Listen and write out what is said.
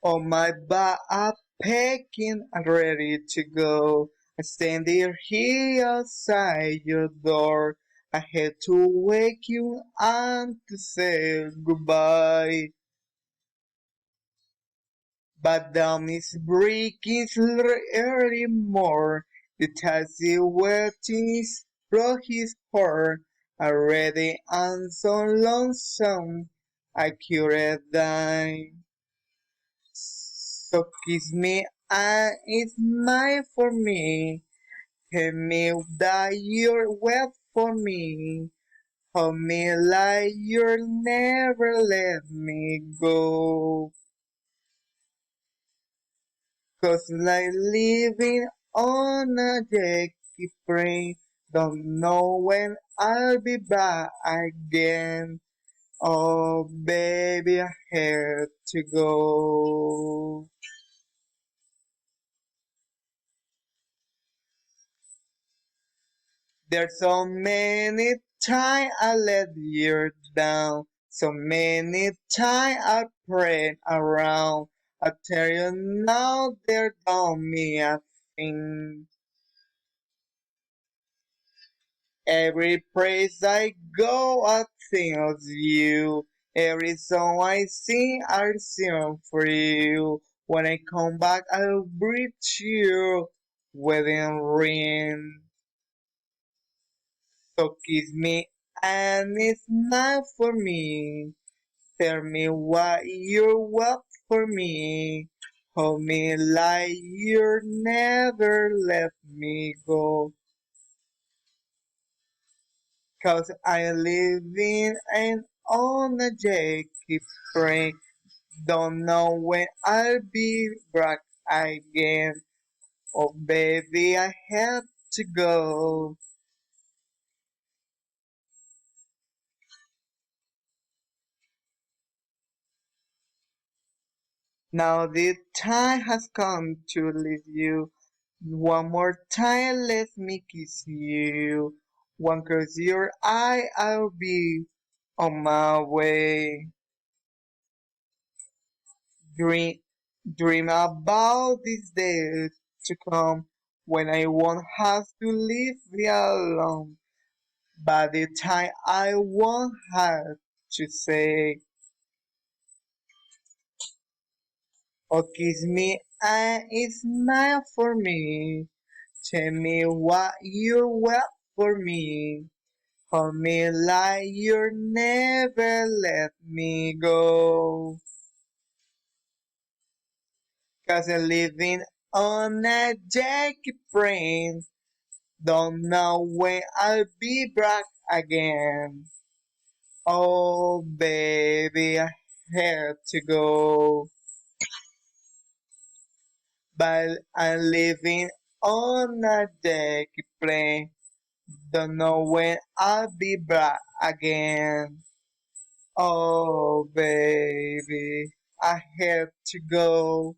On my back, packing and ready to go. I stand here outside your door. I had to wake you and to say goodbye. But dawn is breaking early more. The taxi waiting brought his horn. Already I'm so lonesome, I could die. So kiss me and it's mine for me. Tell me that you're wet for me. Hold me like you'll never let me go. 'Cause like living on a jet plane, don't know when I'll be back again. Oh baby, I had to go. There's so many times I let you down, so many times I prayed around. I tell you now, there don't me a thing. Every place I go, I think of you. Every song I sing, I sing for you. When I come back, I'll breathe you. Wedding ring. So kiss me, and it's not for me. Tell me what you want for me. Hold me like you never let me go. 'Cause I'm living and on a jet keep praying. Don't know when I'll be back again. Oh baby, I have to go. Now the time has come to leave you. One more time, let me kiss you. One close your eye, I'll be on my way. Dream, dream about this day to come when I won't have to leave you alone. By the time I won't have to say, oh kiss me and it's mine for me. Tell me what you want for me. Hold me like you never let me go. 'Cause I'm living on a jacket plane. Don't know when I'll be back again. Oh baby, I had to go. But I'm living on a jacket plane. Don't know when I'll be back again. Oh baby, I have to go.